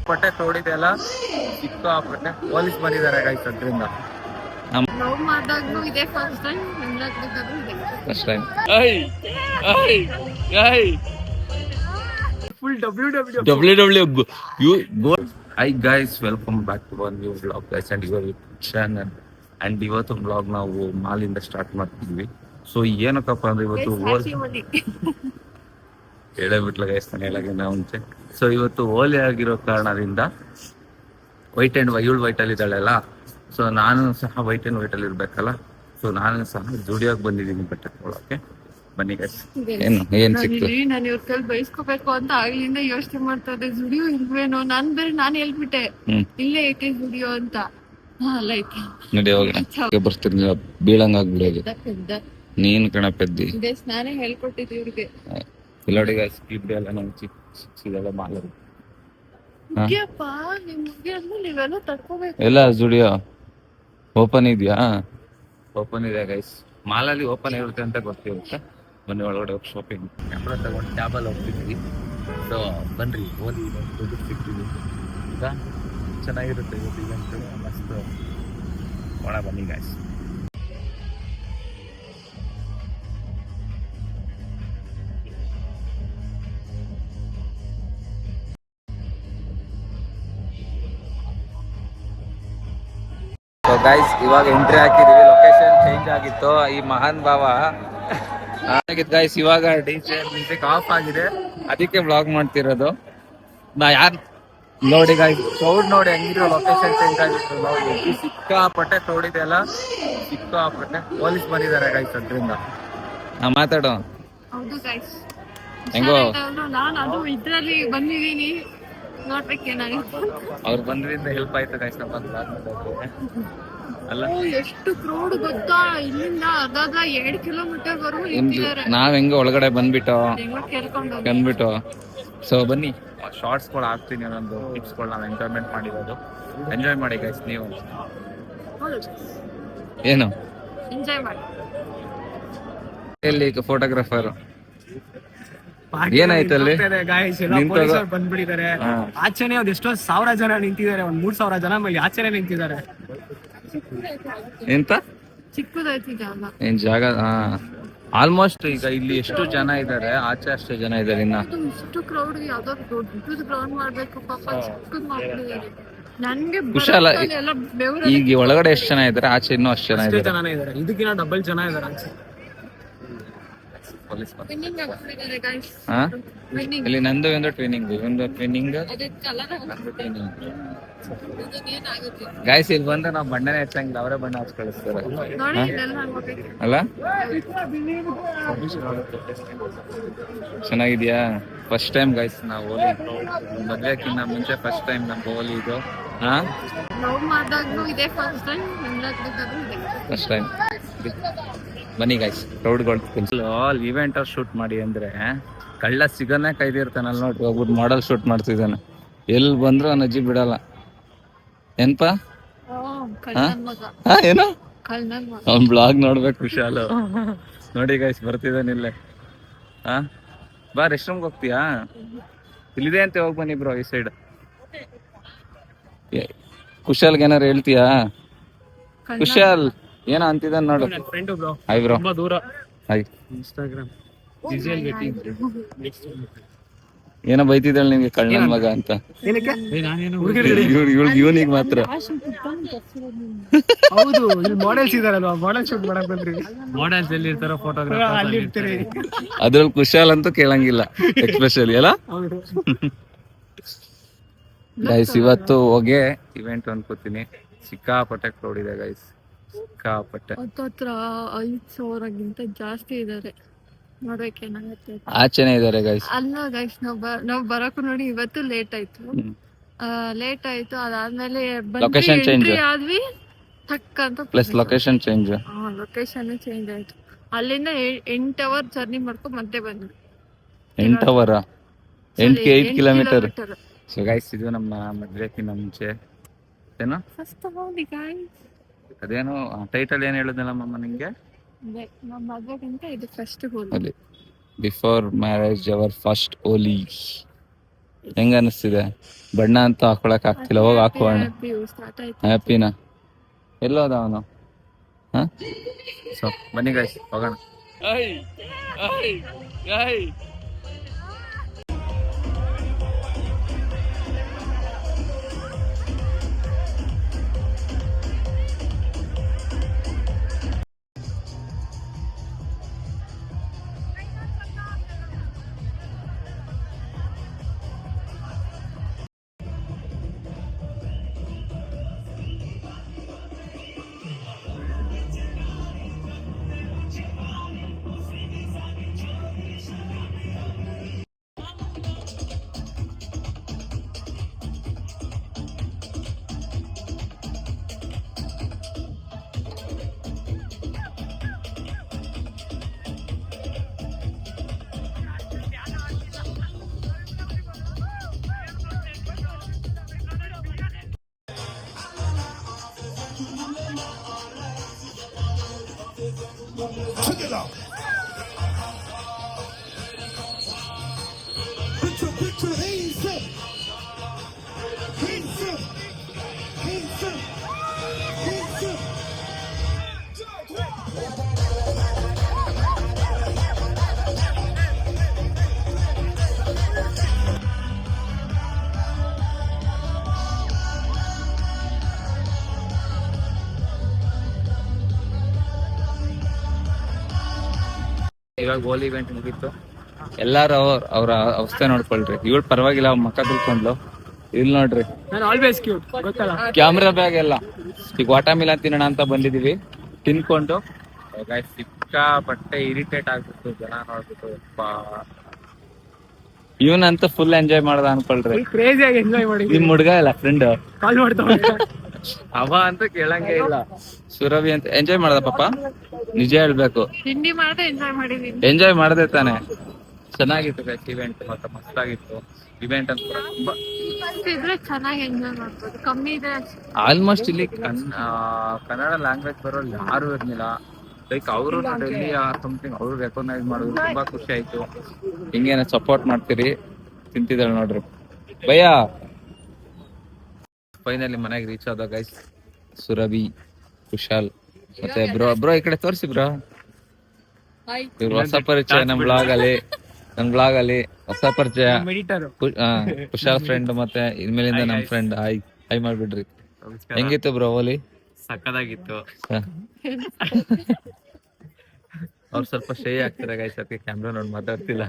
ಪಟ್ಟೆ ತೋಡಿದೆಲ್ಲ ಸಿಕ್ಕಾಪಟ್ಟೆ ಪೊಲೀಸ್ ಬಂದಿದ್ದಾರೆ ಗೈಸ್ ಅದ್ರಿಂದ. ಲವ್ ಮಾಡಿದಾಗ್ಲೂ ಇದೆ ಫಸ್ಟ್ ಟೈಮ್, ಹೆಂಗಾಗ್ಬೇಕಾದ್ರೂ ಇದೆ first time. Full www go. Hi guys, welcome back to one new vlog guys and your YouTube channel. And ಇವತ್ತು vlog ನಾವು ಮಾಲಿಂದ start ಮಾಡ್ತಿದ್ವಿ. ಸೊ ಏನಕ್ಕಪ್ಪ ಅಂದ್ರೆ ಇವತ್ತು ಹೇಳಬಿಟ್ಲ ಗೈಸ್, ನಾನು ಹೇಳೋಕ್ಕಿಂತ ಮುಂಚೆ. ಸೊ ಇವತ್ತು ಹೋಲಿ ಆಗಿರೋ ಕಾರಣದಿಂದ ವೈಟ್ ಅಂಡ್ ಇವಳು ವೈಟ್ ಅಲ್ಲಿ ಇದ್ದಾಳೆಲ್ಲ, ಸೊ ನಾನು ಸಹ ವೈಟ್ ಅಂಡ್ ವೈಟ್ ಅಲ್ಲಿ ಇರ್ಬೇಕಲ್ಲ. ಸೊ ನಾನು ಸಹ ಜುಡಿಯೋಗೆ ಬಂದಿದ್ದೀನಿ ಬಟ್ಟೆ ತಗೊಳಕ್ಕೆ. ಬನ್ನಿ ಗೈಸ್. ಏನ್ ಸಿಕ್ತು? ನಾನು ಇವ್ರ ಕೈಲಿ ಬೈಸ್ಕೋಬೇಕು ಅಂತ ಆಗ್ಲಿಂದ ಯೋಚನೆ ಮಾಡ್ತಾ ಇದ್ದೆ, ಜುಡಿಯೋ ಇಲ್ವೇನೋ. ನಾನು ಹೇಳ್ಬಿಟ್ಟೆ ಇಲ್ಲೇ ಐತೆ ಜುಡಿಯೋ ಅಂತ. ಅಲ್ಲ ಐತೆ, ನಡಿ ಹೋಗೋಣ. ಬರ್ತೀನಿ ಬೀಳಂಗ ಆಗ್ಬಿಡೋದು. ನೀನ್ ಕಣ ಪೆದ್ದಿ, ನಾನೇ ಹೇಳ್ಕೊಟ್ಟಿದ್ದೆ ಇವ್ರಿಗೆ. ಇಲ್ಲೋಡಿ ಗೈಸ್, ಎಲ್ಲ ನಂಗೆ ಸಿಕ್ಸಿದೆಲ್ಲ ಮಾಲರು ನೀವೆಲ್ಲ ತಡ್ಕೋಬೇಕು. ಎಲ್ಲ ಜುಡಿಯೋ ಓಪನ್ ಇದೆಯಾ? ಓಪನ್ ಇದೆ ಗೈಸ್. ಮಾಲಲ್ಲಿ ಓಪನ್ ಇರುತ್ತೆ ಅಂತ ಗೊತ್ತಿರುತ್ತೆ. ಬನ್ನಿ ಒಳಗಡೆ ಹೋಗಿ ಶಾಪಿಂಗ್. ಕ್ಯಾಮ್ರಾ ತಗೊಂಡು ಟ್ಯಾಬಲ್ಲಿ ಹೋಗ್ತಿದ್ವಿ. ಸೊ ಬನ್ರಿ, ಓದಿ ದುಡ್ಡು ಸಿಗ್ತೀವಿ ಈಗ. ಚೆನ್ನಾಗಿರುತ್ತೆ ಇವತ್ತು ಇವೆಂಟ್, ಮಸ್ತ್ ಒಳ. ಬನ್ನಿ ಗೈಸ್. ಗೈಸ್ ಇವಾಗ ಎಂಟ್ರಿ ಹಾಕಿದೀವಿ. ಲೊಕೇಶನ್ ಚೇಂಜ್ ಆಗಿತ್ತು. ಈ ಮಹಾನ್ ಭಾವ ಆಗಿತ್ತು ಗೈಸ್. ಇವಾಗ ಡಿಜೆ ಮ್ಯೂಸಿಕ್ ಆಫ್ ಆಗಿದೆ, ಅದಕ್ಕೆ ವ್ಲಾಗ್ ಮಾಡ್ತಿರೋದು. ನಾ ಯಾರು ನೋಡಿ ಗೈಸ್, ಕ್ರೌಡ್ ನೋಡಿ ಹೆಂಗಿರೋ. ಲೊಕೇಶನ್ ಚೇಂಜ್ ಆಗಿತ್ತು ನೋಡಿ. ಸಿಕ್ಕಾಪಟ್ಟೆ ಕ್ರೌಡ್ ಇದೆಯಲ್ಲ, ಸಿಕ್ಕಾಪಟ್ಟೆ ಪೊಲೀಸ್ ಬಂದಿದ್ದಾರೆ ಗೈಸ್ ಅದ್ರಿಂದ. ನಾ ಮಾತಾಡೋ ಹೆಂಗೋ, ನಾನು ಅದು ಇದ್ರಲ್ಲಿ ಬಂದಿದ್ದೀನಿ, ನೋಡ್ಬೇಕೇನಾಗುತ್ತೆ. ಅವ್ರು ಬಂದ್ರಿಂದ ಹೆಲ್ಪ್ ಆಯ್ತು ಗೈಸ್ ನಮ್ಮ ಅಲ್ಲ. ಎಷ್ಟು ಕ್ರೌಡ್ ಗೊತ್ತಾ, ಇಲ್ಲಿಂದ ಅದಾದ 2 ಕಿಲೋಮೀಟರ್ ವರೆಗೂ ನಿಂತಿದ್ದಾರೆ. ನಾವ್ ಹೆಂಗ ಒಳಗಡೆ ಬಂದ್ಬಿಟ್ಟು. ಸೊ ಬನ್ನಿ, ಶಾರ್ಟ್ಸ್ ಗಳು ಹಾಕ್ತೀನಿ, ಒಂದೊಂದು ಟಿಪ್ಸ್ ಗಳು ನಾವು ಎಂಜಾಯ್ಮೆಂಟ್ ಮಾಡಿರೋದು. ಎಂಜಾಯ್ ಮಾಡಿ ಗೈಸ್ ನೀವು. ಏನು ಎಂಜಾಯ್ ಮಾಡಿ. ಎಲ್ಲಿ ಫೋಟೋಗ್ರಾಫರ್ ಏನಾಯ್ತಲ್ಲಿ ಬಂದ್ಬಿಟ್ಟಿದ್ದಾರೆ. ಆಚೆನೆ ಒಂದ್ ಎಷ್ಟೋ 1000 ಜನ ನಿಂತಿದ್ದಾರೆ. 3000 ಜನ ಮೇಲೆ ಆಚೆನೆ ನಿಂತಿದ್ದಾರೆ. ಎಂತ ಚಿಕ್ಕದಾಯ್ತು ಜಾಗ. ಏನ್ ಜಾಗ? ಆಲ್ಮೋಸ್ಟ್ ಈಗ ಇಲ್ಲಿ ಎಷ್ಟು ಜನ ಇದ್ದಾರೆ, ಆಚೆ ಅಷ್ಟೇ ಜನ ಇದ್ದಾರೆ. ಇನ್ನ ಇಷ್ಟು ಕ್ರೌಡ್ ಯಾವ್ದೋ ದೊಡ್ಡದು ಗ್ರೌಂಡ್ ಮಾಡ್ಬೇಕು, ಪಾಪ ಚಿಕ್ಕದ್ ಮಾಡ್ಬಿಟ್ಟಿದ್ದಾರೆ. ನನ್ಗೆ ಖುಷಾಲ. ಈಗ ಒಳಗಡೆ ಎಷ್ಟು ಜನ ಇದ್ದಾರೆ, ಆಚೆ ಇನ್ನೂ ಅಷ್ಟು ಜನ ಇದ್ದಾರೆ. ಇದಕ್ಕಿಂತ ಡಬಲ್ ಜನ ಇದ್ದಾರೆ ಆಚೆ. ಇಲ್ಲಿ ನಂದು ಒಂದು ಟ್ರೈನಿಂಗ್, ಗಾಯ್ಸ್. ಇಲ್ಲಿ ಬಂದ್ರೆ ನಾವು ಬಣ್ಣನೇ ಹಚ್ಚಂಗಿಲ್ಲ, ಅವರೇ ಬಣ್ಣ ಹಚ್ಚ ಕಳಿಸ್ತಾರೆ ಅಲ್ಲ. ಚೆನ್ನಾಗಿದ್ಯಾ? ಫಸ್ಟ್ ಟೈಮ್ ಗೈಸ್ ನಾವು ಹೋಲಿ, ಮದ್ವೆಕ್ಕಿಂತ ಮುಂಚೆ ಫಸ್ಟ್ ಟೈಮ್ ನಮ್ಗೆ ಹೋಲಿ ಇದು. First time. ಬನ್ನಿ ಗೈಸ್, ಕ್ರೌಡ್ಗಳು. ಇವೆಂಟ್ ಶೂಟ್ ಮಾಡಿ ಅಂದ್ರೆ ಕಳ್ಳ ಸಿಗನೇ ಕೈದಿರ್ತಾನಲ್ಲ ನೋಡಿ, ಹೋಗ್ಬಿಟ್ಟು ಮಾಡಲ್ ಶೂಟ್ ಮಾಡ್ತಿದ್ದಾನೆ. ಎಲ್ಲಿ ಬಂದ್ರು ಅಜ್ಜಿ ಬಿಡಲ್ಲ. ಏನ್ಪಾ ಏನು ಅವ್ನ್ ಬ್ಲಾಗ್ ನೋಡ್ಬೇಕು ಕುಶಾಲು. ನೋಡಿ ಗೈಸ್ ಬರ್ತಿದ್ದಾನಿಲ್ಲೇ. ಬಾ, ರೆಸ್ಟ್ ರೂಮ್ಗೆ ಹೋಗ್ತೀಯಾ? ಇಲ್ಲಿದೆ ಅಂತ ಹೋಗ್ ಬನ್ನಿ ಬ್ರೋ, ಈ ಸೈಡ್. ಕುಶಾಲ್ಗೆ ಏನಾರು ಹೇಳ್ತೀಯಾ? ಕುಶಾಲ್ ಏನೋ ಅಂತಿದ್ದಾನೆ ನೋಡು. Hi bro. ಹಾಯ್. ಏನೋ ಬೈತಿದ್ದಾಳೆ ನಿಮ್ಗೆ ಕಳ್ಳನ ಮಗ ಅಂತ. ಇವನಿಗೆ ಮಾತ್ರ. ಹೌದು, ಇಲ್ಲಿ ಮಾಡೆಲ್ಸ್ ಇದಾರಲ್ವಾ, ಮಾಡೆಲ್ ಶೂಟ್ ಮಾಡಕ್ ಬಂದ್ರಿ. ಮಾಡೆಲ್ಸ್ ಎಲ್ಲಿ ಇರ್ತಾರೋ ಫೋಟೋಗ್ರಾಫರ್ ಅಲ್ಲಿ ಇರ್ತೀರಿ. ಅದ್ರಲ್ಲಿ ಕುಶಾಲ್ ಅಂತೂ ಕೇಳಂಗಿಲ್ಲ ಎಕ್ಸ್ಪೆಷಲಿ ಅಲ್ಲ ಗೈಸ್. ಇವತ್ತು ಹೋಗಿ ಇವೆಂಟ್ ಅನ್ಕೋತೀನಿ. ಸಿಕ್ಕಾಪಟ್ಟೆ ಕ್ರೌಡ್ ಇದೆ ಗೈಸ್, ಸಿಕ್ಕಾಪಟ್ಟೆ. ಹತ್ರ 5,000ಗಿಂತ ಜಾಸ್ತಿ ಇದಾರೆ. ನೋಡ್ಬೇಕೇನಾಗತ್ತೆ. ಆಚೆನೆ ಇದಾರೆ ಗೈಸ್. ಅಲ್ಲ ಗೈಸ್, ನಾವ್ ಬರಕು ನೋಡಿ ಇವತ್ತು ಲೇಟ್ ಆಯ್ತು. ಅದಾದ್ಮೇಲೆ ಲೊಕೇಶನ್ ಚೇಂಜ್ ಆದ್ವಿ ಟಕ್ ಅಂತ. ಪ್ಲಸ್ ಲೊಕೇಶನ್ ಚೇಂಜ್ ಆಯ್ತು. ಅಲ್ಲಿಂದ 8 ಅವರ್ ಜರ್ನಿ ಮಾಡ್ಕೊಂಡು ಮತ್ತೆ ಬಂದ್ವಿ. 8 ಅವರ್ 8 ಕಿಲೋಮೀಟರ್. ಸೊ ಗೈಸ್, ಇದು ನಮ್ಮ ಮದ್ವೆಕ್ಕಿಂತ ಮುಂಚೆ ಏನೋ ಅದೇನೋ ಟೈಟಲ್ ಏನ್ ಹೇಳಿದ್ನಲ್ಲಮ್ಮ ನಿಂಗೆ? ಇದು first before marriage our first Holi. ಹೆಂಗ ಅನಿಸ್ತಿದೆ? ಬಣ್ಣ ಅಂತೂ ಹಾಕೊಳಕ್ ಆಗ್ತಿಲ್ಲ, ಹೋಗಿ ಹಾಕೋಣ. ಸ್ಟಾರ್ಟ್ ಆಯ್ತು. ಹ್ಯಾಪಿನಾ? ಎಲ್ಲೋದ ಅವನು? ಸೊ ಬನ್ನಿ ಗೈಸ್ ಹೋಗೋಣ. ಇವಾಗ ಹೋಲಿ ಇವೆಂಟ್ ಮುಗೀತು. ಎಲ್ಲಾರು ಅವ್ರ ಅವಸ್ಥೆ ನೋಡ್ಕೊಳ್ರಿ. ಇವಳು ಪರವಾಗಿಲ್ಲ, ಅವ್ರ ಮಕ್ಕ ತಿಳ್ಕೊಂಡ್ಲು. ಇಲ್ಲಿ ನೋಡ್ರಿ, ನಾನು ಆಲ್ವೇಸ್ ಕ್ಯೂಟ್, ಗೊತ್ತಲ್ಲ. ಕ್ಯಾಮ್ರಾ ಬ್ಯಾಗ್ ಎಲ್ಲ. ಈಗ ವಾಟರ್ ಮಿಲನ್ ತಿನ್ನೋಣ ಅಂತ ಬಂದಿದೀವಿ. ತಿನ್ಕೊಂಡು ಸಿಕ್ಕಾಪಟ್ಟೆ ಇರಿಟೇಟ್ ಆಗ್ಬಿಟ್ಟು ಜನ ನೋಡ್ಬಿಟ್ಟು. ಇವನಂತೂ ಫುಲ್ ಎಂಜಾಯ್ ಮಾಡ್ದ ಅನ್ಕೊಳ್ರಿ. ಕ್ರೇಜಿ ಆಗಿ ಎಂಜಾಯ್ ಮಾಡಿ. ನಿಮ್ ಹುಡ್ಗ ಇಲ್ಲ ಫ್ರೆಂಡ್, ಕಾಲ್ ಮಾಡ್ತಾವ. ಅವ ಅಂತ ಕೇಳಂಗೆ ಇಲ್ಲ. ಸುರಭಿ ಅಂತ ಎಂಜಾಯ್ ಮಾಡ್ದ ಪಾಪ, ನಿಜ ಹೇಳ್ಬೇಕು. ತಿಂಡಿ ಮಾಡದೆ ಎಂಜಾಯ್ ಮಾಡಿದೀನಿ. ಎಂಜಾಯ್ ಮಾಡದೆ ತಾನೆ. ಚೆನ್ನಾಗಿತ್ತು ಗೈಸ್ ಇವೆಂಟ್, ಮತ್ತೆ ಮಸ್ತಾಗಿತ್ತು ಇವೆಂಟ್ ಅಂತ. ತುಂಬಾ ಇದ್ರೆ ಚೆನ್ನಾಗಿ ಎಂಜಾಯ್ ಮಾಡ್ಬೋದು. ಕಮ್ಮಿ ಇದೆ ಆಲ್ಮೋಸ್ಟ್ ಇಲ್ಲಿ ಕನ್ನಡ ಲ್ಯಾಂಗ್ವೇಜ್ ಬರೋರು ಯಾರು ಇರ್ಲಿಲ್ಲ. ಲೈಕ್ ಅವರು ಡೆಲ್ಲಿ ಸಮಥಿಂಗ್ ಅವ್ರು ರೆಕಗ್ನೈಸ್ ಮಾಡಿದ್ರು. ತುಂಬಾ ಖುಷಿ ಆಯ್ತು. ಹಿಂಗೇನ ಸಪೋರ್ಟ್ ಮಾಡ್ತೀರಿ. ತಿಂತಿದ್ದಾಳೆ ನೋಡ್ರಿ ಭಯ್ಯ. ಫೈನಲಿ ಮನೆಗೆ ರೀಚ್ ಆದ ಗೈಸ್. ಸುರಭಿ, ಕುಶಾಲ್ ಮತ್ತೆ ಬ್ರೋ ಈ ಕಡೆ ತೋರಿಸಿ ಬ್ರೋ. ಇವ್ರು ಹೊಸ ಪರಿಚಯ ನಮ್ ಬ್ಲಾಗ್ ಅಲ್ಲಿ ಹೊಸ ಪರಿಚಯ. ಕುಶಾಲ್ ಫ್ರೆಂಡ್ ಮತ್ತೆ ಇನ್ಮೇಲಿಂದ ನಮ್ ಫ್ರೆಂಡ್. ಹೈ ಮಾಡ್ಬಿಡ್ರಿ. ಹೆಂಗಿತ್ತು ಬ್ರೋ ಹೋಲಿ? ಸಕ್ಕದಾಗಿತ್ತು. ಅವ್ರು ಸ್ವಲ್ಪ ಶೈ ಆಗ್ತಾರೆ ಗೈಸ್, ಅದಕ್ಕೆ ಕ್ಯಾಮ್ರಾ ನೋಡಿ ಮಾತಾಡ್ತಿಲ್ಲ.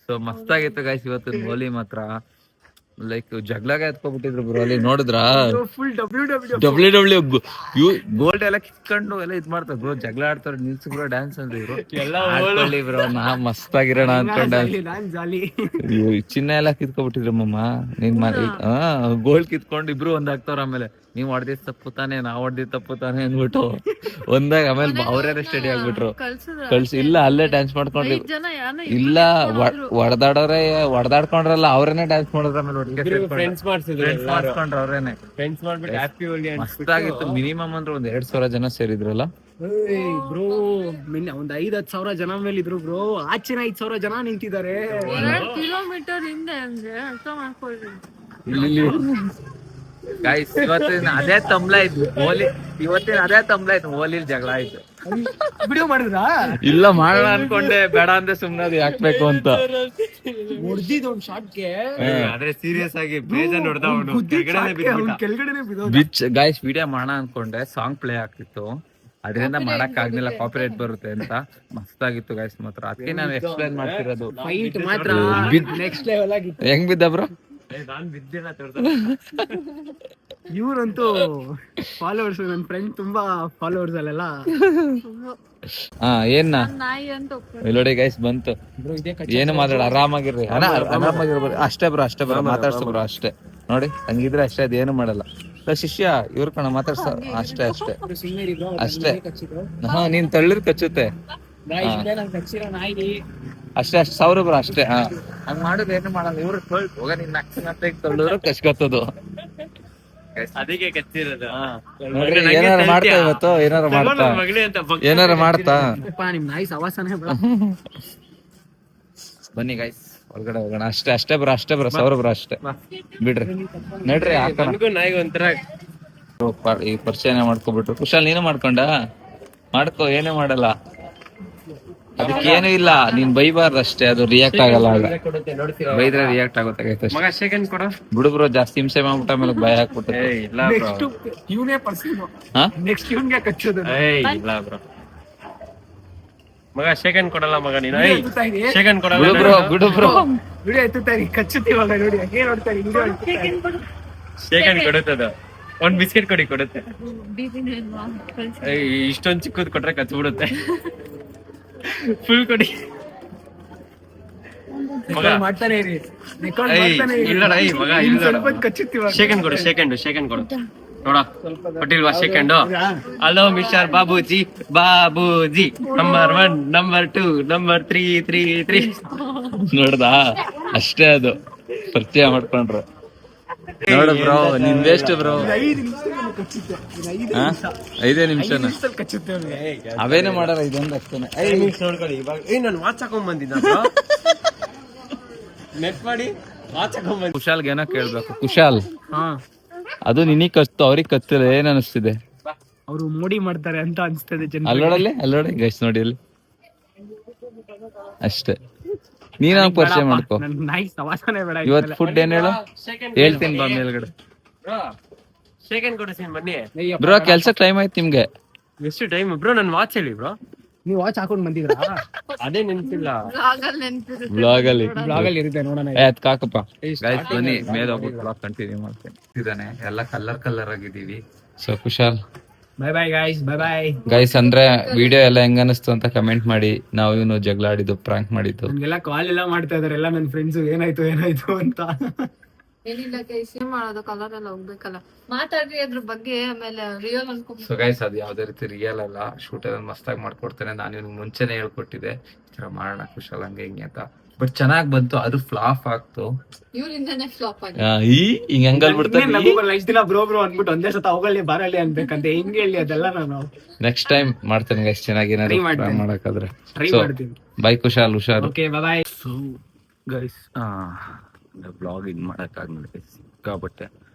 ಸೊ ಮಸ್ತಾಗಿತ್ತು ಗೈಸ್ ಇವತ್ತು ಹೋಲಿ ಮಾತ್ರ. ಲೈಕ್ ಜಗ್ಲಾಗ ಎತ್ಕೊಬಿಟ್ಟಿದ್ರು ಬ್ರೋ ಅಲ್ಲಿ, ನೋಡಿದ್ರ? ಫುಲ್ ಡಬ್ಲ್ಯೂ ಗೋಲ್ಡ್ ಎಲ್ಲ ಕಿತ್ಕೊಂಡು ಎಲ್ಲ ಇದ್ ಮಾಡ್ತಾರೆ ಬ್ರೋ. ಜಗಳ ಆಡ್ತಾರೆ. ನಿಲ್ಸ್ ಬ್ರೋ ಡ್ಯಾನ್ಸ್ ಅಂದ್ರೆ ಇವ್ರು ಬ್ರೋ. ನಾ ಮಸ್ತ್ ಆಗಿರೋಣ ಅನ್ಕೊಂಡ. ಚಿನ್ನ ಎಲ್ಲ ಕಿತ್ಕೊಬಿಟ್ಟಿದ್ರು ಮಮ್ಮ. ಗೋಲ್ಡ್ ಕಿತ್ಕೊಂಡು ಇಬ್ರು ಒಂದಾಗ್ತಾವ್ರ. ಆಮೇಲೆ ನೀವ್ ಹೊಡೆದಿದ್ ತಪ್ಪು ತಾನೆ, ನಾವ್ ಹೊಡೆದಿದ್ ತಪ್ಪು ತಾನೆ ಅಂದ್ಬಿಟ್ಟು ಒಂದಾಗ ಆಮೇಲೆ ಅವ್ರೇ ಸ್ಟಡಿ ಆಗ್ಬಿಟ್ರು. ಕಳ್ಸಿ ಇಲ್ಲ ಅಲ್ಲೇ ಡ್ಯಾನ್ಸ್ ಮಾಡ್ಕೊಂಡ್ರಿ. ಇಲ್ಲ ಹೊಡೆದಾಡ್ಕೊಂಡ್ರಲ್ಲ, ಅವ್ರೇನೆ ಡ್ಯಾನ್ಸ್ ಮಾಡಿದ್ರ. ಆಮೇಲೆ ಫ್ರೆಂಡ್ಸ್ ಮಾಡ್ಕೊಂಡ್ರ ಅವ್ರೇನೆ. ಫ್ರೆಂಡ್ಸ್ ಮಾಡ್ಬಿಟ್ಟು ಹ್ಯಾಪಿ ಹೋಲಿ. ಮಸ್ತಾಗಿತ್ತು. ಮಿನಿಮಮ್ ಅಂದ್ರೆ ಒಂದ್ 2,000 ಜನ ಸೇರಿದ್ರಲ್ಲ ಬ್ರೋ. ಒಂದ್ 5,000 ಜನ ಮೇಲೆ ಇದ್ರು ಬ್ರೋ. ಆಚೆನ 5,000 ಜನ ನಿಂತಿದ್ದಾರೆ. 2 ಕಿಲೋಮೀಟರ್ ಹಿಂದೆ ಅಂದ್ರೆ ಅರ್ಥ ಮಾಡ್ಕೊಳ್ರಿ. ಗೈಸ್ ಇವತ್ತಿನ ಅದೇ ತಂಬ್ಲ ಇದ್ವು ಹೋಲಿ. ಇವತ್ತಿನ ಅದೇ ತಂಬ್ಲ ಇತ್ತು. ಹೋಲಿಲ್ ಜಗಳ ಆಯ್ತು. ವಿಡಿಯೋ ಮಾಡಿದ್ರಾ? ಇಲ್ಲ ಮಾಡೋಣ ಅನ್ಕೊಂಡೆ, ಬೇಡ ಅಂದ್ರೆ ಸುಮ್ನೆ ಅದು ಯಾಕ್ಬೇಕು ಅಂತ ಹೊಡೆದಿದ್ ಒಂದ್ ಶಾಟ್ಗೆ. ಆದ್ರೆ ಸೀರಿಯಸ್ ಆಗಿ ಬೇಜಾನ್ ಕೆಳಗಡೆನೆ ಬಿಚ್ ಗೈಸ್. ವಿಡಿಯೋ ಮಾಡೋಣ ಅನ್ಕೊಂಡೆ, ಸಾಂಗ್ ಪ್ಲೇ ಆಗ್ತಿತ್ತು. ಅದರಿಂದ ಮಾಡಕ್ ಆಗ್ಲಿಲ್ಲ, ಕಾಪಿರೈಟ್ ಬರುತ್ತೆ ಅಂತ. ಮಸ್ತಾಗಿತ್ತು ಗೈಸ್ ಮಾತ್ರ. ಅದಕ್ಕೆ ನಾನು ಎಕ್ಸ್ಪ್ಲೈನ್ ಮಾಡ್ತಿರೋದು. ಫೈಟ್ ಮಾತ್ರ ನೆಕ್ಸ್ಟ್ ಲೆವೆಲ್ ಆಗಿತ್ತು. ಹೆಂಗ್ ಬಿದ್ದ ಬ್ರೋ? ಇವ್ರಂತೂ ಫಾಲೋವರ್ಸ್. ನನ್ ಫ್ರೆಂಡ್ ತುಂಬಾ ಫಾಲೋವರ್ಸ್ ಅಲ್ಲೆಲ್ಲ. ಏನ್ ನಾಯಿ ಅಂತ ನೋಡಿ ಗೈಸ್ ಬಂತು. ಏನು ಮಾತಾಡ, ಆರಾಮಾಗಿರ್ರಿ. ಆರಾಮಾಗಿರ್ಬೋದು ಅಷ್ಟೇ ಬ್ರೋ ಮಾತಾಡ್ಸ ಬ್ರೋ ಅಷ್ಟೇ. ನೋಡಿ ಹಂಗಿದ್ರೆ ಅಷ್ಟೇ, ಅದೇನು ಮಾಡಲ್ಲ. ಶಿಷ್ಯ ಇವ್ರ ಕಣ ಮಾತಾಡ್ಸ ಅಷ್ಟೇ. ಹಾ ನೀನ್ ತಳ್ಳಿರ್ ಕಚ್ಚುತ್ತೆ ಅಷ್ಟೇ. 1,000 ಬ್ರೋ ಅಷ್ಟೇ. ಹಂಗ್ ಮಾಡುದು ಏನು ಮಾಡಲ್ಲ ಇವ್ರು. ಹೋಗ ನಿನ್ ನಕ್ಕ ತಳ್ಳಿದ್ರು ಕಚ್ಕೊತ್ತದು. ಅದಕ್ಕೆ ಕಚ್ಚಿರೋದು. ಏನಾರ ಮಾಡ್ತಾ ಇವತ್ತು, ಏನಾರ ಮಾಡ್ತಾ. ನಿಮ್ ನಾಯಿ ಸವಾಸನೆ. ಬನ್ನಿ ಗೈಸ್ ಒಳಗಡೆ ಹೋಗೋಣ. ಅಷ್ಟೇ ಬ್ರೋ ಸಾವಿರ ಬ್ರೋ ಅಷ್ಟೇ ಬಿಡ್ರಿ. ನಡ್ರಿ ಹಾಕೋಣ. ನಾಯಿಗೆ ಒಂಥರ ಈ ಪರಿಚಯನೇ ಮಾಡ್ಕೊಬಿಟ್ರು. ಕುಶಾಲ್ ನೀನು ಮಾಡ್ಕೊಂಡ ಮಾಡ್ಕೋ, ಏನೇ ಮಾಡಲ್ಲ, ಅದಕ್ಕೇನು ಇಲ್ಲ. ನೀನ್ ಬೈಬಾರ್ದು ಅಷ್ಟೇ, ಅದು ರಿಯಾಕ್ಟ್ ಆಗಲ್ಲ. ಬೈದ್ರೆ ರಿಯಾಕ್ಟ್ ಆಗುತ್ತೆ. ಬಿಡು ಬ್ರೋ, ಜಾಸ್ತಿ ಹಿಂಸೆ ಮಾಡ್ಬಿಟ್ಟ ಮೇಲೆ ಭಯ ಹಾಕ್ಬಿಟ್ಟು. ಇವನೇ ಪರ್ಸನ್ ಹಾ ನೆಕ್ಸ್ಟ್ ಇವನ್ಗೆ ಕಚ್ಚೋದು. ಇಲ್ಲ ಬ್ರೋ ಮಗ ಸೆಕೆಂಡ್ ಕೊಡಲ್ಲ ಮಗ ನೀನು. ಸೆಕೆಂಡ್ ಕೊಡಲ್ಲ ಬಿಡು ಬ್ರೋ ವಿಡಿಯೋ ಎತ್ತುತ್ತಾರೆ ಕಚ್ಚುತ್ತೀವಲ್ಲ ನೋಡಿ ಹಂಗೆ ನೋಡ್ತಾರೆ ವಿಡಿಯೋ ಸೆಕೆಂಡ್ ಕೊಡುತ್ತದ. ಒಂದ್ ಬಿಸ್ಕೆಟ್ ಕೊಡುತ್ತೆ. ಬೀದಿನೇ ಅಲ್ವಾ? ಇಷ್ಟೊಂದ್ ಚಿಕ್ಕದ್ ಕೊಟ್ರೆ ಕಚ್ಚ ಬಿಡುತ್ತೆ. ಫುಲ್ ಕೊಡಿ ಮಗ. ಮಾಡ್ತಾನೆ ಇರಿ ಇಲ್ಲ ಮಗ ಇಲ್ಲ. ಸ್ವಲ್ಪ ಕಚ್ಚುತ್ತೀವ. ಸೆಕೆಂಡ್ ಕೊಡು ನೋಡ. ಕೊಟ್ಟಿಲ್ವಾ second? Hello mister Babuji number 1 number 2 number 3 ನೋಡ್ದಾ? ಅಷ್ಟೇ, ಅದು ಪರಿಚಯ ಮಾಡ್ಕೊಂಡ್ರು. ನೋಡು ಬ್ರೋ, ನಿನ್ ವೇಸ್ಟ್ ಬ್ರೋ. 5 ನಿಮಿಷನ ಅವೇನೇ ಮಾಡಾರ. ಇದೊಂದು ಅಷ್ಟೇನೆ. ನಾನು ವಾಚ್ ಹಾಕೊಂಡ್ ಬಂದಿದ್ದ ನೆಟ್ ಮಾಡಿ ವಾಚ್ ಹಾಕೊಂಡ್ ಬಂದ. ಕುಶಾಲ್ಗೆ ಏನೋ ಕೇಳ್ಬೇಕು. ಕುಶಾಲ್, ಹಾ ಅದು ನಿನಗ್ ಕಚ್ತು, ಅವ್ರಿಗೆ ಕಚ್ತಿಲ್ಲ, ಏನ್ ಅನಿಸ್ತಿದೆ? ಅವರು ಮೋಡಿ ಮಾಡ್ತಾರೆ ಅಂತ ಅನ್ಸ್ತದೆ ಜನ. ಅಲ್ಲೋಡಲ್ಲಿ ಗೈಸ್ ನೋಡಿ ಅಲ್ಲಿ ಅಷ್ಟೇ. ನೀನ ಪರಿಚಯ ಮಾಡ್ಕೋ. ನಾಯಿ ಸವಾಸನೆ ಬೇಡ. ಇವತ್ತು ಫುಡ್ ಏನ್ ಹೇಳು? ಹೇಳ್ತೀನಿ ಬಾ ಮೇಲ್ಗಡೆ. ಸೆಕೆಂಡ್ ಕೊಡಿಸ್ತೀನಿ ಬನ್ನಿ ಬ್ರೋ. ಕೆಲ್ಸ ಟೈಮ್ ಆಯ್ತು ನಿಮ್ಗೆ. ಎಷ್ಟು ಟೈಮ್ ಬ್ರೋ? ನನ್ ವಾಚ್ ಹೇಳಿ ಬ್ರೋ. ನೀವು ವಾಚ್ ಹಾಕೊಂಡ್ ಬಂದಿದ್ರಾ? ಅದೇ ನೆನ್ಪಿಲ್ಲ. ಬ್ಲಾಗ್ ಅಲ್ಲಿ ಇರುತ್ತೆ ನೋಡೋಣ. ಅದ್ ಕಾಕಪ್ಪ ಗೈಸ್ ಬನ್ನಿ ಮೇಲೆ ಹೋಗ್ಬಿಟ್ಟು ಬ್ಲಾಗ್ ಕಂಟಿನ್ಯೂ ಮಾಡ್ತೇನೆ. ಇದಾನೆ ಎಲ್ಲ ಕಲರ್ ಆಗಿದ್ದೀವಿ. ಸೊ ಕುಶಾಲ್, ಬೈ ಗೈಸ್ ಅಂದ್ರೆ ವಿಡಿಯೋ ಎಲ್ಲ ಹೆಂಗ ಅನಿಸ್ತು ಅಂತ ಕಮೆಂಟ್ ಮಾಡಿ. ನಾವು ಇವನು ಜಗಳ ಆಡಿದ್ದು, ಪ್ರಾಂಕ್ ಮಾಡಿದ್ದು. ನನ್ಗೆಲ್ಲ ಕಾಲ್ ಎಲ್ಲ ಮಾಡ್ತಾ ಇದಾರೆ ಎಲ್ಲ ನನ್ನ ಫ್ರೆಂಡ್ಸ್, ಏನಾಯ್ತು ಅಂತ. ಏನಿಲ್ಲ ಕೈಸಿ ಮಾಡೋದು, ಕಲರ್ ಎಲ್ಲ ಹೋಗ್ಬೇಕಲ್ಲ. ಮಾತಾಡ್ರಿ ಅದ್ರ ಬಗ್ಗೆ, ಆಮೇಲೆ ರಿಯಲ್ ಅನ್ಕೊಂಡ್. ಸೊ ಗೈಸ್, ಅದು ಯಾವ್ದೇ ರೀತಿ ರಿಯಲ್ ಅಲ್ಲ, ಶೂಟ್ ಎಲ್ಲ ಮಸ್ತಾಗಿ ಮಾಡ್ಕೊಡ್ತೇನೆ. ನಾನು ಇವ್ನಿಗೆ ಮುಂಚೆನೆ ಹೇಳ್ಕೊಟ್ಟಿದ್ದೆ ಈ ತರ ಮಾಡೋಣ ಕುಶಾಲ್ ಹಂಗೆ ಹಿಂಗೆ ಅಂತ. ಬಟ್ ಚೆನ್ನಾಗ್ ಬಂತು. ಅದು ಫ್ಲಾಪ್ ಆಗ್ತು. ಇವ್ರಿಂದಾನೆ ಫ್ಲಾಪ್ ಆಗಿ ಹಿಂಗ್ ಹಂಗಲ್ ಬಿಡ್ತಾರೆ. ಇಷ್ಟ ದಿನ ಬ್ರೋ ಅಂದ್ಬಿಟ್ಟು ಒಂದೇ ಸತ ಹೋಗಲಿ ಬರಲಿ ಅನ್ಬೇಕಂತ ಹೆಂಗ್ ಹೇಳಿ ಅದೆಲ್ಲ ನಾನು ನೆಕ್ಸ್ಟ್ ಟೈಮ್ ಮಾಡ್ತೇನೆ ಗೈಸ್. ಚೆನ್ನಾಗಿ ಏನಾದ್ರು ಮಾಡಕ್ಕಾದ್ರೆ ಟ್ರೈ ಮಾಡ್ತೀನಿ. ಬೈ ಕುಶಾಲ್, ಹುಷಾರು. Okay bye. So guys, blog ಇದು ಮಾಡೋಕ್ಕಾಗಲಿಲ್ಲ. ಸಿಕ್ಕಾಬಟ್ಟೆ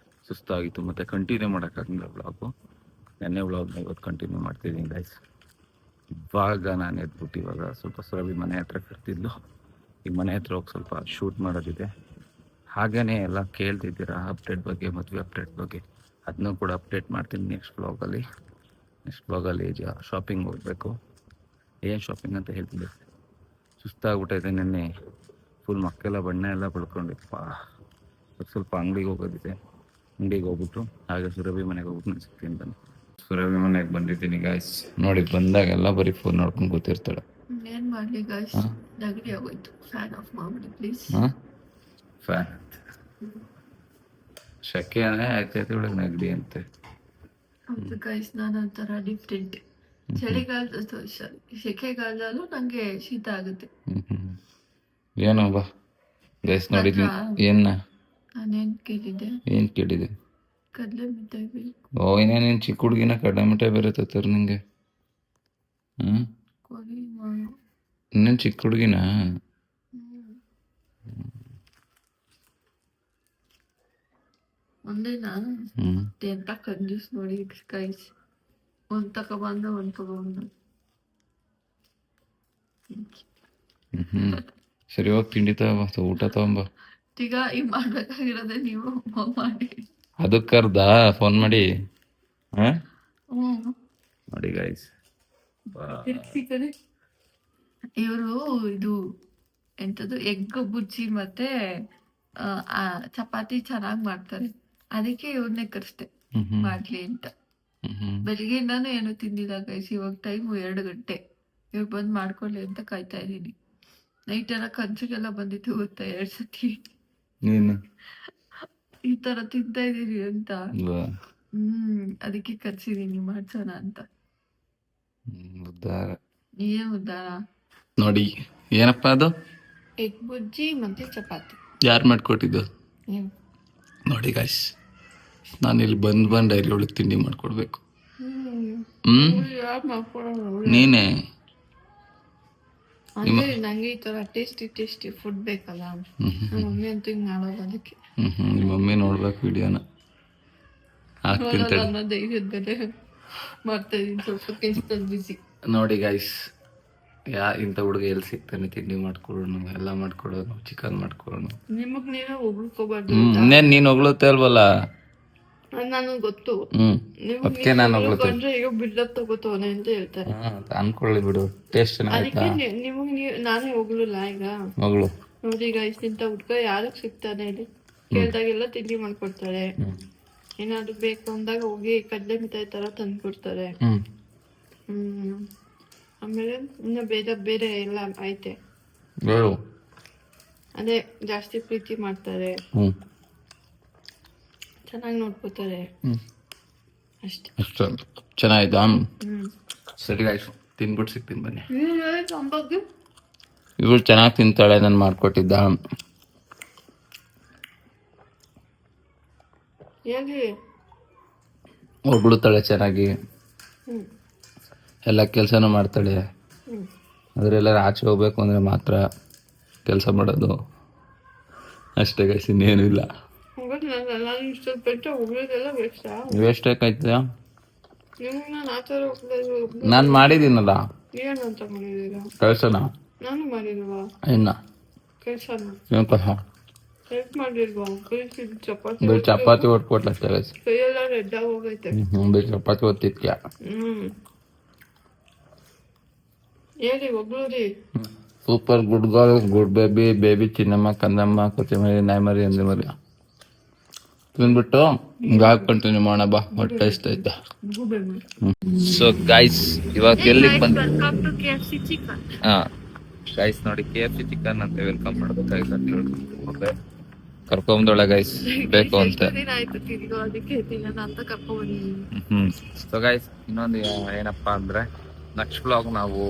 ಸುಸ್ತಾಗಿತ್ತು, ಮತ್ತೆ ಕಂಟಿನ್ಯೂ ಮಾಡೋಕ್ಕಾಗಲಿಲ್ಲ ಬ್ಲಾಗು. ನೆನ್ನೆ ಬ್ಲಾಗ್ನ ಇವತ್ತು ಕಂಟಿನ್ಯೂ ಮಾಡ್ತಿದ್ದೀನಿ ಗೈಸ್. ಇವಾಗ ನಾನು ಎದ್ಬಿಟ್ಟು ಇವಾಗ ಸ್ವಲ್ಪ ಸುರಭಿ ಮನೆ ಹತ್ರ ಕರ್ತಿದ್ಲು. ಈಗ ಮನೆ ಹತ್ರ ಹೋಗಿ ಸ್ವಲ್ಪ ಶೂಟ್ ಮಾಡೋದಿದೆ. ಹಾಗೇ ಎಲ್ಲ ಕೇಳ್ತಿದ್ದೀರಾ ಅಪ್ಡೇಟ್ ಬಗ್ಗೆ, ಮದುವೆ ಅಪ್ಡೇಟ್ ಬಗ್ಗೆ. ಅದನ್ನೂ ಕೂಡ ಅಪ್ಡೇಟ್ ಮಾಡ್ತೀನಿ ನೆಕ್ಸ್ಟ್ ಬ್ಲಾಗಲ್ಲಿ. ಶಾಪಿಂಗ್ ಹೋಗಬೇಕು. ಏನು ಶಾಪಿಂಗ್ ಅಂತ ಹೇಳ್ತಿದ್ದೆ. ಸುಸ್ತಾಗ್ಬಿಟ್ಟೈತೆ. ನೆನ್ನೆ ಫುಲ್ ಮಕ್ಕೆಲ್ಲ ಬಣ್ಣ ಎಲ್ಲ ಬಳ್ಕೊಂಡಿಪ್ಪ. ಸ್ವಲ್ಪ ಅಂಗಡಿಗೆ ಹೋಗೋದಿದೆ. ಅಂಗಡಿಗೆ ಹೋಗ್ಬಿಟ್ಟು ಹಾಗೆ ಸುರಭಿ ಮನೆಗೆ ಹೋಗ್ಬಿಟ್ಟು ನಾನು ಸಿಗ್ತೀನಿ. ಬನ್ನಿ, ಸುರಭಿ ಮನೆಗೆ ಬಂದಿದ್ದೀನಿ ಗಾಯ್ಸ್. ನೋಡಿ, ಬಂದಾಗೆಲ್ಲ ಬರೀ ಫೋನ್ ನೋಡ್ಕೊಂಡು ಕೂತಿರ್ತಾಳೆ. ಏನ್ ಮಾಡ್ಲಿ ಗಾಯ್ಸ್, ನೆಗಡಿ ಆಗೋಯ್ತು. ಫ್ಯಾನ್ ಆಫ್ ಮಾಡ್ಬಿಡಿ ಪ್ಲೀಸ್. ಫ್ಯಾನ್ ಶೆಕೆನೇ ಆಯ್ತೈತೆ ಇವಳಿಗೆ, ನೆಗಡಿ ಅಂತೆ. ಹೌದು ಗಾಯ್ಸ್, ನಾನು ಒಂಥರ ಡಿಫ್ರೆಂಟ್. ಚಳಿಗಾಲದ ಸೆಕೆಗಾಲದಲ್ಲೂ ನಂಗೆ ಶೀತ ಆಗುತ್ತೆ. ಏನೋ ಬಾ ಗೈಸ್, ನೋಡಿದ್ವಿ. ನಾನೇನ್ ಕೇಳಿದ್ದೆ? ಏನ್ ಕೇಳಿದೆ? ಕಡ್ಲೆ ಮಿಠಾಯಿ ಬೇಕು. ಓ, ಇನ್ನೇನೇನು ಚಿಕ್ಕ ಹುಡುಗಿನ ಕಡಲೆ ಮಿಠಾಯಿ ಬೇರೆ ತರ್ತಾರೆ ನಿಂಗೆ? ಕೊಡಿ ಮಾಡು. ಇನ್ನೇನು ಚಿಕ್ಕ ಹುಡುಗಿನ? ಒಂದೇನಾ? ಎಂತ ಕಂಜೂಸ್ ನೋಡಿ ಗೈಸ್. ಒಂದ್ ತಗೊಬಂದ ಒಂದ್ ತಗೊಂಡು. ಸರಿ, ಹೋಗಿ ತಿಂಡಿ ತಗೊಂಬ, ಊಟ ತಗೊಂಬ. ಈಗ ಮಾಡ್ಬೇಕಾಗಿರೋದೇ ನೀವು ಮಾಡಿ. ಅದಕ್ಕೆ ಕರ್ದ ಫೋನ್ ಮಾಡಿ. ನೋಡಿ ಗೈಸ್, ಇವರು ಇದು ಎಂತದು ಎಗ್ ಬುಜ್ಜಿ ಮತ್ತೆ ಚಪಾತಿ ಚೆನ್ನಾಗ್ ಮಾಡ್ತಾರೆ. ಅದಕ್ಕೆ ಇವ್ರನ್ನೇ ಕರ್ಸ್ತೆ ಮಾಡ್ಲಿ ಅಂತ. ಬೆಳಿಗ್ಗೆಯಿಂದಾನು ಏನು ತಿಂದಿಲ್ಲ ಗೈಸ್. ಇವಾಗ ಟೈಮ್ 2 ಗಂಟೆ. ಇವ್ರು ಬಂದ್ ಮಾಡ್ಕೊಳ್ಳಿ ಅಂತ ಕಾಯ್ತಾ ಇದೀನಿ. ನೈಟ್ ಎಲ್ಲ ಕನ್ಸಿಗೆಲ್ಲ ಬಂದಿತ್ತು ಗೊತ್ತಾ 2 ಸತಿ. ಈ ತರ ತಿಂತಾ ಇದೀನಿ ಅಂತ. ಅದಕ್ಕೆ ಕರ್ಸಿದೀನಿ ಮಾಡ್ಸೋಣ ಅಂತ. ಏನ್ ಉದ್ದಾರ ನೋಡಿ. ಏನಪ್ಪಾ ಅದು? ಎಗ್ ಬುಜ್ಜಿ ಮತ್ತೆ ಚಪಾತಿ. ಯಾರು ಮಾಡ್ಕೊಟ್ಟಿದ್ದು? ನೋಡಿ ಗಾಯ್ಸ್, ನಾನು ಇಲ್ಲಿ ಬಂದು ಡೈರಿ ಒಳಗೆ ತಿಂಡಿ ಮಾಡ್ಕೊಡ್ಬೇಕು. ನೀನೇ ಅಂದ್ರೆ ನಂಗೆ ಈ ತರ ಟೇಸ್ಟಿ ಫುಡ್ ಬೇಕಲ್ಲ. ನಮ್ಮ ಮಮ್ಮಿ ಅಂತೂ ಹಿಂಗ್ ಮಾಡೋದು ಅದಕ್ಕೆ. ನಿಮ್ಮ ಮಮ್ಮಿ ನೋಡ್ಬೇಕು ವಿಡಿಯೋನ ಹಾಕ್ತೀನಿ ತಡಿ. ಅನ್ನೋ ಧೈರ್ಯದ ಮೇಲೆ ಮಾಡ್ತಾ ಇದೀನಿ, ಸ್ವಲ್ಪ ಕೆಲ್ಸದಲ್ಲಿ ಬಿಸಿ. ನೋಡಿ ಗೈಸ್, ಇಂಥ ಹುಡುಗ ಎಲ್ಲಿ ಸಿಗ್ತಾನೆ ತಿಂಡಿ ಮಾಡ್ಕೊಡೋನು, ಎಲ್ಲ ಮಾಡ್ಕೊಡೋನು, ಚಿಕನ್ ಮಾಡ್ಕೊಡೋನು. ನಿಮಗ್ ನೀವೇ ಹೊಗಳ್ಕೋಬಾರ್ದು. ಇನ್ನೇನು ನೀನು ಹೊಗಳುತ್ತೆ ಅಲ್ವಲ್ಲ. ನನಗ್ ಗೊತ್ತು, ಅದಕ್ಕೆ ನಾನು ಹೊಗಳುತ್ತೆ. ಅಂದ್ರೆ ಈಗ ಬಿಲ್ಡಪ್ ತಗೋತವನೆ ಅಂತ ಹೇಳ್ತಾರೆ. ಅನ್ಕೊಳ್ಳಿ ಬಿಡು, ಟೇಸ್ಟ್ ಚೆನ್ನಾಗೈತಾ. ಅದಕ್ಕೆ ನಿಮಗ್ ನಾನೇ ಹೋಗ್ಲಿಲ್ಲ ಈಗ. ಮಗಳು ನೋಡಿ ಈಗ ಇಂಥ ಹುಡ್ಗ ಯಾರಕ್ ಸಿಗ್ತಾನೆ ಇಲ್ಲಿ, ಕೇಳ್ದಾಗೆಲ್ಲ ತಿಂಡಿ ಮಾಡ್ಕೊಡ್ತಾರೆ. ಏನಾದ್ರು ಬೇಕು ಅಂದಾಗ ಹೋಗಿ ಕಡ್ಲೆ ಮಿಠಾಯಿ ತರ ತಂದು ಕೊಡ್ತಾರೆ. ಆಮೇಲೆ ಇನ್ನ ಬೇರೆ ಎಲ್ಲ ಐತೆ. ಅದೇ ಜಾಸ್ತಿ ಪ್ರೀತಿ ಮಾಡ್ತಾರೆ, ಚೆನ್ನಾಗಿ ನೋಡ್ಕೋತಾರೆ ಅಷ್ಟೇ. ಚೆನ್ನಾಯ್ತಾ? ಸರಿ ಗಾಯ್ಸ್, ತಿನ್ಬಿಟ್ಟು ಸಿಗ್ತೀನಿ ಬನ್ನಿ. ಇವಳು ಚೆನ್ನಾಗಿ ತಿಂತಾಳೆ, ನಾನು ಮಾಡ್ಕೊಟ್ಟಿದ್ದ. ಹೊಗಳುತ್ತಾಳೆ ಚೆನ್ನಾಗಿ, ಎಲ್ಲ ಕೆಲಸನೂ ಮಾಡ್ತಾಳೆ. ಅದರೆಲ್ಲ ಆಚೆ ಹೋಗ್ಬೇಕು ಅಂದರೆ ಮಾತ್ರ ಕೆಲಸ ಮಾಡೋದು ಅಷ್ಟೇ ಗೈಸ್, ಇನ್ನೇನು ಇಲ್ಲ. ವೇಸ್ಟ್ ಯಾಕಾಯ್ತದ? ನಾನು ಮಾಡಿದ್ದೀನಲ್ಲ ಕೆಲಸನ. ಇನ್ನ ಏನು ಕಸ ಬರೀ ಚಪಾತಿ ಹೊಟ್ಕೊಟ್ಲ ಅಷ್ಟೇ ಗೈಸ್. ಬರೀ ಚಪಾತಿ ಹೊತ್ತಿದ್ಯಾ? Super, good girl, good baby, baby ಚಿನ್ನಮ್ಮ, ಕಂದಮ್ಮ, ಕೊತ್ತಿಮರಿ, ನಾಯ್ಮರಿ, ಅಂದಿಮರಿ ತಿಂದ್ಬಿಟ್ಟು ಹಿಂಗ ಕಂಟಿನ್ಯೂ ಮಾಡೋಣ ಬಾ, ಹೊಟ್ಟೆ ಇಷ್ಟ ಐತೆ. ಸೊ ಗೈಸ್, ಇವಾಗ ಎಲ್ಲಿಗೆ ಬಂದ? ಹಾ ಗೈಸ್ ನೋಡಿ, KFC ಚಿಕನ್ ಅಂತ ವೆಲ್ಕಮ್ ಮಾಡ್ಬೇಕಾಗಿತ್ತು. ಕರ್ಕೊಂಬಂದೊಳ ಗೈಸ್ ಬೇಕು ಅಂತ. ಸೊ ಗೈಸ್, ಇನ್ನೊಂದು ಏನಪ್ಪಾ ಅಂದ್ರೆ, ನೆಕ್ಸ್ಟ್ ಬ್ಲಾಗ್ ನಾವು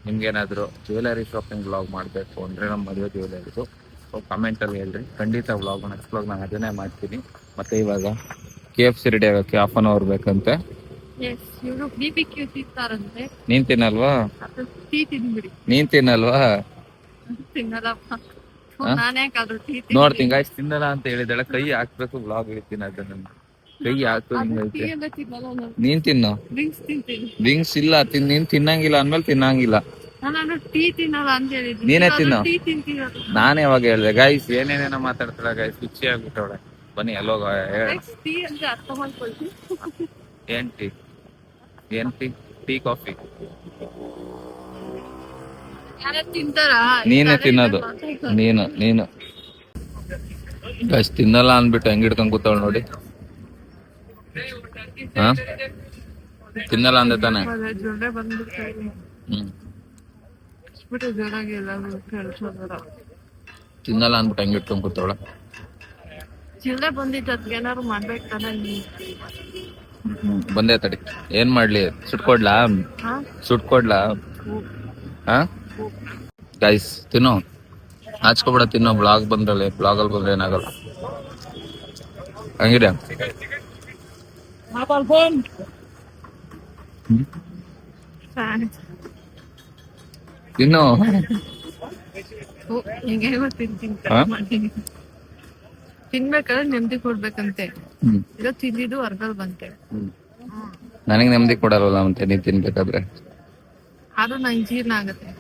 ನಿಮ್ಗೇನಾದ್ರು ಜ್ಯುವೆಲರಿ ಶಾಪಿಂಗ್ ಬ್ಲಾಗ್ ಮಾಡಬೇಕು ಅಂದರೆ, ನಮ್ಮ ಮದುವೆ ಜ್ಯುವೆಲರಿದು ಕಮೆಂಟಲ್ಲಿ ಹೇಳ್ರಿ, ಖಂಡಿತ ನೆಕ್ಸ್ಟ್ ಬ್ಲಾಗ್ ನಾನು ಅದನ್ನೇ ಮಾಡ್ತೀನಿ. ಮತ್ತೆ ಇವಾಗ KFC ರೆಡಿ ಆಗೋಕ್ಕೆ 1/2 an hour ಬೇಕಂತೆ. ನೀನ್ ತಿನ್ನಲ್ವಾ? ನೀನ್ ತಿನ್ನಲ್ವಾ? ನೋಡ್ತೀನಿ ಗಾಯ್ಸ್, ತಿನ್ನಲ್ಲ ಅಂತ ಹೇಳಿದಾಳೆ. ಕೈ ಹಾಕ್ಬೇಕು ಬ್ಲಾಗ್ ಹೇಳ್ತೀನಿ ಅದನ್ನ. ಕೈ ಹಾಕು ಹಿಂಗೈತೆ. ನೀನ್ ತಿನ್ನು. ವಿಂಗ್ಸ್ ಇಲ್ಲ, ನೀನ್ ತಿನ್ನಂಗಿಲ್ಲ ಅಂದ್ಮೇಲೆ ತಿನ್ನಂಗಿಲ್ಲ. ನೀನೇ ತಿನ್ನು. ನಾನೇ ಯಾವಾಗ ಹೇಳ್ದೆ ಗೈಸ್? ಏನೇನೇನೋ ಮಾತಾಡ್ತಾಳೆ ಗೈಸ್, ಹುಚ್ಚಿ ಆಗ್ಬಿಟ್ಟವಳೆ. ಬನ್ನಿ ಎಲ್ಲೋಗ ಹೇಳ. ಏನ್ ಟೀ ಕಾಫಿ ನೀನೇ ತಿನ್ನೋದು. ನೀನು ಗೈಸ್ ತಿನ್ನಲ್ಲ ಅಂದ್ಬಿಟ್ಟು ಹೆಂಗ್ ಹಿಡ್ಕೊಂಡ್ ಕೂತಾವಳು ನೋಡಿ. ಹಾ, ತಿನ್ನಲ್ಲ ಅಂದೆ ತಾನೆ? ತಿನ್ನಲ್ಲ ಅಂದ್ಬಿಟ್ಟು ಹೆಂಗ್ ಇಟ್ಕೊಂಡ್ ಕೂತಾವಳ. ಬಂದೇ ತಡಿ, ಏನ್ ಮಾಡ್ಲಿ? ಸುಟ್ಕೊಡ್ಲಾ? ಹಾ ಗೈಸ್, ತಿನ್ನೋ, ಹಾಚ್ಕೊಬಿಡ, ತಿನ್ನೋ. ಬ್ಲಾಗ್ ಬಂದ್ರಲ್ಲ, ಬ್ಲಾಗಲ್ಲಿ ಬಂದ್ರೆ ಏನಾಗಲ್ಲ. ಹಂಗಿದೆ ತಿನ್ನು. ತಿನ್ಬೇಕಾದ್ರೆ ನೆಮ್ಮದಿ ಕೊಡ್ಬೇಕಂತೆ. ಈಗ ತಿಂದಿದ್ದು ಹೊರ್ಗಲ್ ಬಂತೆ. ನನಗೆ ನೆಮ್ಮದಿ ಕೊಡಲ್ವಲ್ಲ ಮತ್ತೆ ನೀನ್ ತಿನ್ಬೇಕಾದ್ರೆ. ಅದು ನಂಗೆ ಜೀರ್ಣ ಆಗತ್ತೆ.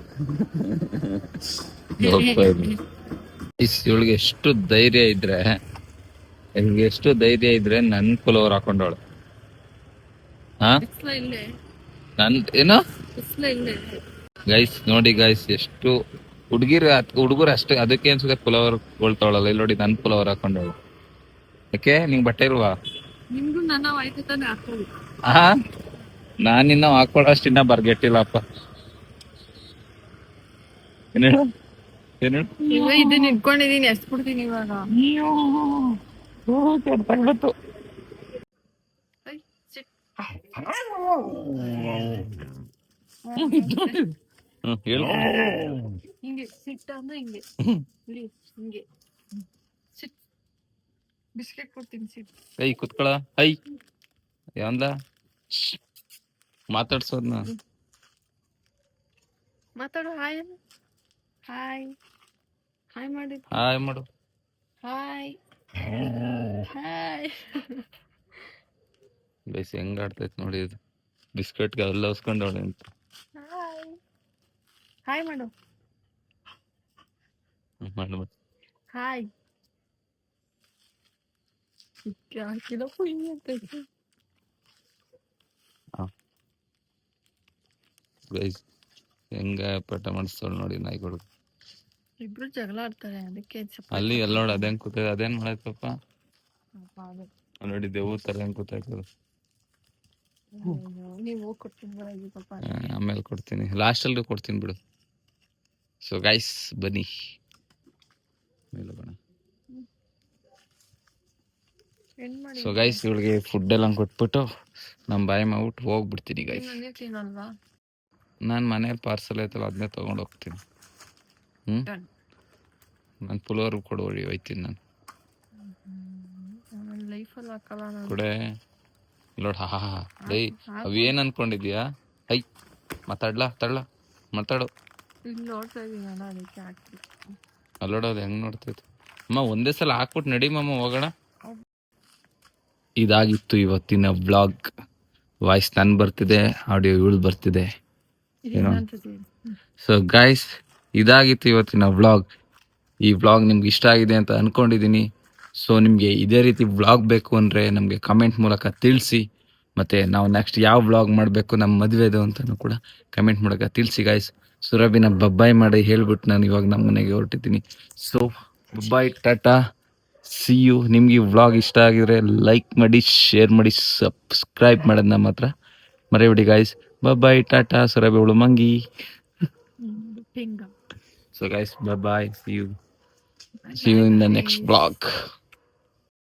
ಇವಳಿಗೆ ಎಷ್ಟು ಧೈರ್ಯ ಇದ್ರೆ ನನ್ ಪುಲೋರ್ ಹಾಕೊಂಡವಳು. ಹಾ, ನನ್ ಏನು ಗೈಸ್ ನೋಡಿ ಗೈಸ್, ಎಷ್ಟು ಹುಡುಗರು ಅಷ್ಟೇ. ಅದಕ್ಕೆ ಅನ್ಸುತ್ತೆ ಪುಲವರ್ ಕೊಳ್ತಾವಳಲ್ಲ. ಇಲ್ಲಿ ನೋಡಿ, ನನ್ ಪುಲವರ್ ಹಾಕೊಂಡವಳು. ಯಾಕೆ ನಿಂಗ್ ಬಟ್ಟೆ ಇಲ್ವಾ? ನಾನಿನ್ನ ಹಾಕೊಳ್ಳೋಷ್ಟು ಇನ್ನ ಬರ್ಗೆಟ್ಟಿಲ್ಲಪ್ಪ. ಏನೇಳು ಇದನ್ನ ಇಟ್ಕೊಂಡಿದೀನಿ, ಎಷ್ಟು ಕೊಡ್ತೀನಿ ಇವಾಗ? ಹಿಂಗೆ ಸಿಟ್ಟ ಅಂದ್ರೆ ಹಿಂಗೆ ಹಿಂಗೆ ಸಿಟ್. ಬಿಸ್ಕೆಟ್ ಕೊಡ್ತೀನಿ, ಸಿಟ್. ಕೈ ಕುತ್ಕೊಳ. ಹೈ ಯಾಂದ ಮಾತಾಡ್ಸೋದ್ನ. ಮಾತಾಡು ಹಾಯ್. ಹಾಯ್ ಹಾಯ್ ಮಾಡಿ. ಹಾಯ್ ಮಾಡು. Hi hi. ಬೇಸ್ ಹೆಂಗ್ ಆಡ್ತೈತ್ ನೋಡಿ ಇದು. ಬಿಸ್ಕೆಟ್ಗೆ ಎಲ್ಲ ಹೊಸ್ಕೊಂಡವಳೆ ಅಂತ. ಹಾಯ್ ಹಾಯ್ ಮಾಡು. ಮಾಡು ಮಾಡು. ಹಾಯ್. ಹಾಕಿಲ್ಲ ಪುಯ್ ಅಂತ. ಗೈಸ್ ಹೆಂಗ ಪಟ ಮಾಡಿಸ್ತವಳು ನೋಡಿ ನಾಯಿಗಳು. ಇಬ್ರು ಜಗಳ ಆಡ್ತಾರೆ ಅದಕ್ಕೆ ಅಲ್ಲಿ ಎಲ್ಲ ನೋಡಿ ಅದೇನ್ ಕೂತದ, ಅದೇನ್ ಮಾಡೈತಪ್ಪ ನೋಡಿ, ದೇವ್ ತರ ಹೆಂಗ್ ಕೂತಾಯ್ತದ. ನೀವು ಹೋಗಿ ಕೊಡ್ತೀನಿ ಪಾಪ. ಆಮೇಲೆ ಕೊಡ್ತೀನಿ, ಲಾಸ್ಟ್ ಅಲ್ಲಿ ಕೊಡ್ತೀನಿ ಬಿಡು. ಸೊ ಗೈಸ್ ಬನ್ನಿ ಮೇಲೆ ಬಣ. ಸೊ ಗೈಸ್ ಇವಳಿಗೆ ಫುಡ್ ಎಲ್ಲ ಕೊಟ್ಬಿಟ್ಟು ನಮ್ಮ ಬಾಯಿ ಮಾಡ್ಬಿಟ್ಟು ಹೋಗ್ಬಿಡ್ತೀನಿ ಗೈಸ್. ತಿನ್ನಲ್ವಾ? ನಾನು ಮನೇಲಿ ಪಾರ್ಸಲ್ ಐತಲ್ಲ ಅದನ್ನೇ ತೊಗೊಂಡು ಹೋಗ್ತೀನಿ. ನಾನು ಪುಲೋರ್ ಕೊಡುವಳಿ ಹೋಯ್ತೀನಿ ನಾನು ಲೈಫಲ್ಲಿ ಹಾಕಲ್ಲ ನಾನು. ಕೊಡೆ ನೋಡ್. ಹಾ ಹಾ ಡೈ ಅವೇನ್ ಅನ್ಕೊಂಡಿದ್ಯಾ? ಐ ಮಾತಾಡ್ಲಾ ಮಾತಾಡು. ಇಲ್ಲಿ ನೋಡ್ತಾ ಇದೀನಿ ನಾನು, ಅದಕ್ಕೆ ಹಾಕ್ತೀನಿ. ಅಲ್ಲೋಡೋದು ಹೆಂಗ್ ನೋಡ್ತೈತೆ ಅಮ್ಮ. ಒಂದೇ ಸಲ ಹಾಕ್ಬಿಟ್ಟು ನಡಿ ಮಮ್ಮ ಹೋಗೋಣ. ಇದಾಗಿತ್ತು ಇವತ್ತಿನ ವ್ಲಾಗ್. ವಾಯ್ಸ್ ನನ್ ಬರ್ತಿದೆ, ಆಡಿಯೋ ಇವಳು ಬರ್ತಿದೆ ಏನೋ. ಸೊ ಗೈಸ್ ಇದಾಗಿತ್ತು ಇವತ್ತಿನ ವ್ಲಾಗ್. ಈ ವ್ಲಾಗ್ ನಿಮ್ಗೆ ಇಷ್ಟ ಆಗಿದೆ ಅಂತ ಅನ್ಕೊಂಡಿದ್ದೀನಿ. ಸೊ ನಿಮಗೆ ಇದೇ ರೀತಿ ವ್ಲಾಗ್ ಬೇಕು ಅಂದರೆ ನಮಗೆ ಕಮೆಂಟ್ ಮೂಲಕ ತಿಳಿಸಿ. ಮತ್ತು ನಾವು ನೆಕ್ಸ್ಟ್ ಯಾವ ವ್ಲಾಗ್ ಮಾಡಬೇಕು ನಮ್ಮ ಮದುವೆದು ಅಂತಲೂ ಕೂಡ ಕಮೆಂಟ್ ಮೂಲಕ ತಿಳಿಸಿ ಗೈಸ್. ಸುರಭಿನ ಬಬ್ಬಾಯ್ ಮಾಡಿ ಹೇಳ್ಬಿಟ್ಟು ನಾನು ಇವಾಗ ನಮ್ಮ ಮನೆಗೆ ಹೊರಟಿದ್ದೀನಿ. ಸೊ ಬಬ್ಬಾಯ್, ಟಾಟಾ, ಸಿ ಯು. ನಿಮ್ಗೆ ಈ ವ್ಲಾಗ್ ಇಷ್ಟ ಆಗಿದ್ರೆ ಲೈಕ್ ಮಾಡಿ, ಶೇರ್ ಮಾಡಿ, ಸಬ್ಸ್ಕ್ರೈಬ್ ಮಾಡೋದು ನಮ್ಮ ಹತ್ರ ಮರೆಯಬೇಡಿ ಗೈಸ್. ಬಬ್ಬಾಯ್, ಟಾಟಾ, ಸುರಭಿ ಅವಳು ಮಂಗಿ. So guys, bye bye. See you in the next vlog.